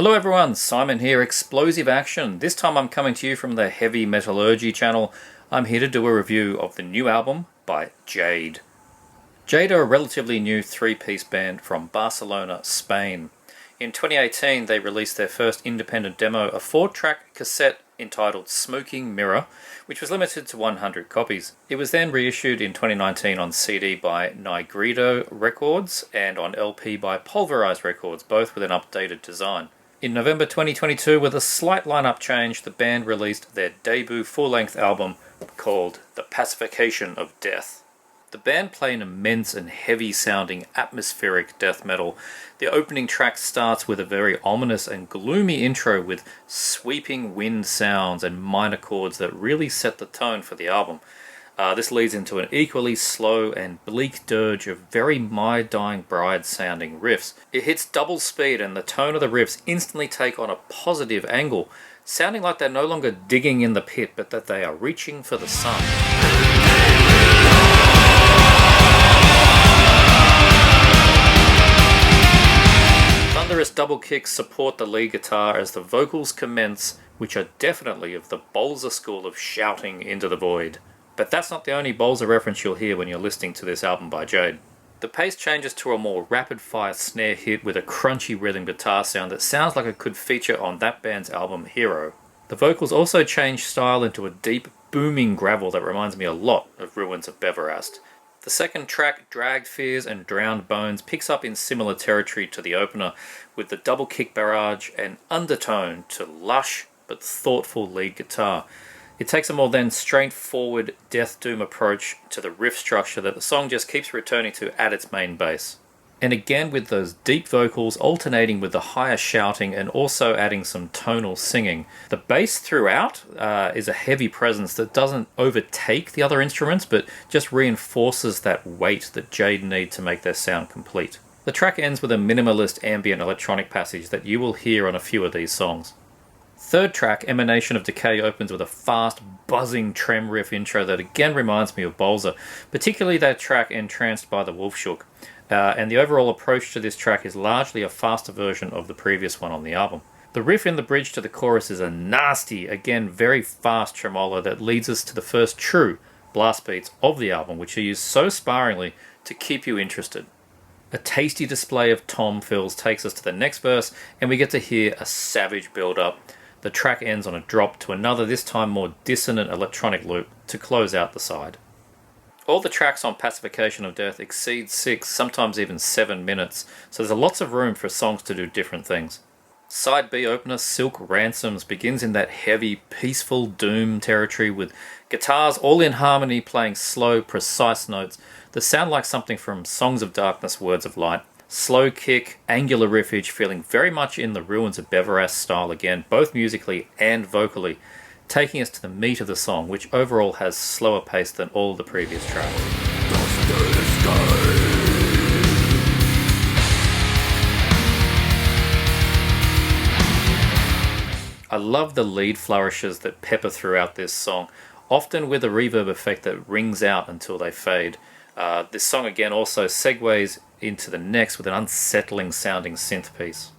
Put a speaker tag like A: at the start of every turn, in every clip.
A: Hello everyone, Simon here, Explosive Action. This time I'm coming to you from the Heavy Metallurgy channel. I'm here to do a review of the new album by Jade. Jade are a relatively new three-piece band from Barcelona, Spain. In 2018 they released their first independent demo, a 4-track cassette entitled Smoking Mirror, which was limited to 100 copies. It was then reissued in 2019 on CD by Pulveriser Records and on LP by Pulverised Records, both with an updated design. In November 2022, with a slight lineup change, the band released their debut full-length album called The Pacification of Death. The band play an immense and heavy-sounding atmospheric death metal. The opening track starts with a very ominous and gloomy intro with sweeping wind sounds and minor chords that really set the tone for the album. This leads into an equally slow and bleak dirge of very My Dying Bride sounding riffs. It hits double speed and the tone of the riffs instantly take on a positive angle, sounding like they're no longer digging in the pit but that they are reaching for the sun. Thunderous double kicks support the lead guitar as the vocals commence, which are definitely of the Bolzer school of shouting into the void. But that's not the only Bolzer reference you'll hear when you're listening to this album by Jade. The pace changes to a more rapid-fire snare hit with a crunchy rhythm guitar sound that sounds like it could feature on that band's album Hero. The vocals also change style into a deep, booming gravel that reminds me a lot of Ruins of Beverast. The second track, Dragged Fears and Drowned Bones, picks up in similar territory to the opener, with the double kick barrage and undertone to lush but thoughtful lead guitar. It takes a more than straightforward death doom approach to the riff structure that the song just keeps returning to at its main base. And again with those deep vocals alternating with the higher shouting and also adding some tonal singing. The bass throughout is a heavy presence that doesn't overtake the other instruments but just reinforces that weight that Jade need to make their sound complete. The track ends with a minimalist ambient electronic passage that you will hear on a few of these songs. Third track, Emanation of Decay, opens with a fast, buzzing trem riff intro that again reminds me of Bolzer, particularly that track Entranced by the Wolfshoek. And the overall approach to this track is largely a faster version of the previous one on the album. The riff in the bridge to the chorus is a nasty, again very fast tremolo that leads us to the first true blast beats of the album, which are used so sparingly to keep you interested. A tasty display of tom fills takes us to the next verse, and we get to hear a savage build-up. The track ends on a drop to another, this time more dissonant electronic loop to close out the side. All the tracks on Pacification of Death exceed 6, sometimes even 7 minutes, so there's lots of room for songs to do different things. Side B opener, Silk Ransoms, begins in that heavy, peaceful doom territory with guitars all in harmony playing slow, precise notes that sound like something from Songs of Darkness, Words of Light. Slow kick, angular riffage, feeling very much in the Ruins of Beverast style again, both musically and vocally, taking us to the meat of the song, which overall has slower pace than all the previous tracks. I love the lead flourishes that pepper throughout this song, often with a reverb effect that rings out until they fade. This song again also segues into the next with an unsettling sounding synth piece.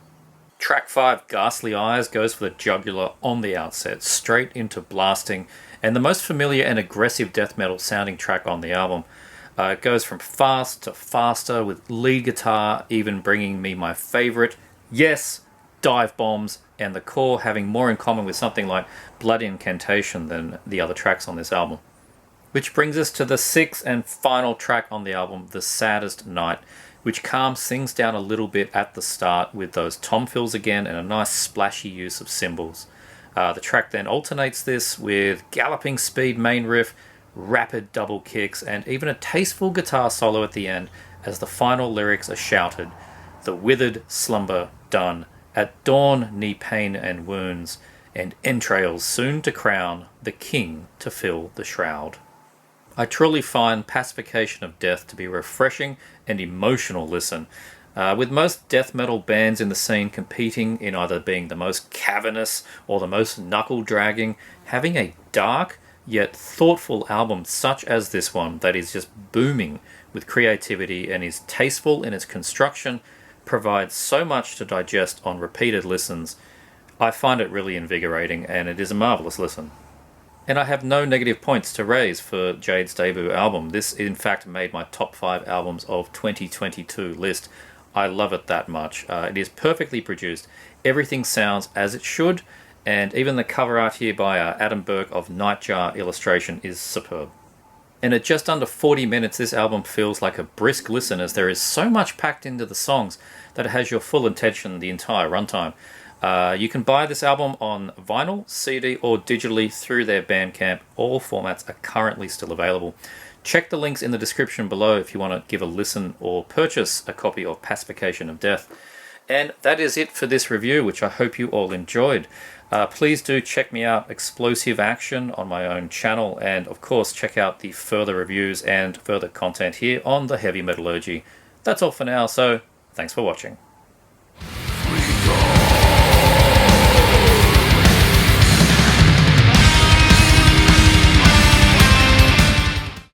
A: Track 5, Ghastly Eyes, goes for the jugular on the outset, straight into blasting, and the most familiar and aggressive death metal sounding track on the album. It goes from fast to faster, with lead guitar even bringing me my favourite, yes, dive bombs, and the core having more in common with something like Blood Incantation than the other tracks on this album. Which brings us to the 6th and final track on the album, The Saddest Night, which calms things down a little bit at the start with those tom fills again and a nice splashy use of cymbals. The track then alternates this with galloping speed main riff, rapid double kicks, and even a tasteful guitar solo at the end as the final lyrics are shouted, "The withered slumber done, at dawn knee pain and wounds, and entrails soon to crown the king to fill the shroud." I truly find Pacification of Death to be a refreshing and emotional listen, with most death metal bands in the scene competing in either being the most cavernous or the most knuckle-dragging. Having a dark yet thoughtful album such as this one that is just booming with creativity and is tasteful in its construction provides so much to digest on repeated listens. I find it really invigorating, and it is a marvellous listen. And I have no negative points to raise for Jade's debut album. This, in fact, made my top 5 albums of 2022 list. I love it that much. It is perfectly produced. Everything sounds as it should, and even the cover art here by Adam Burke of Nightjar Illustration is superb. And at just under 40 minutes, this album feels like a brisk listen, as there is so much packed into the songs that it has your full attention the entire runtime. You can buy this album on vinyl, CD, or digitally through their Bandcamp. All formats are currently still available. Check the links in the description below if you want to give a listen or purchase a copy of Pacification of Death. And that is it for this review, which I hope you all enjoyed. Please do check me out, Explosive Action, on my own channel, and of course check out the further reviews and further content here on the Heavy Metallurgy. That's all for now, so thanks for watching.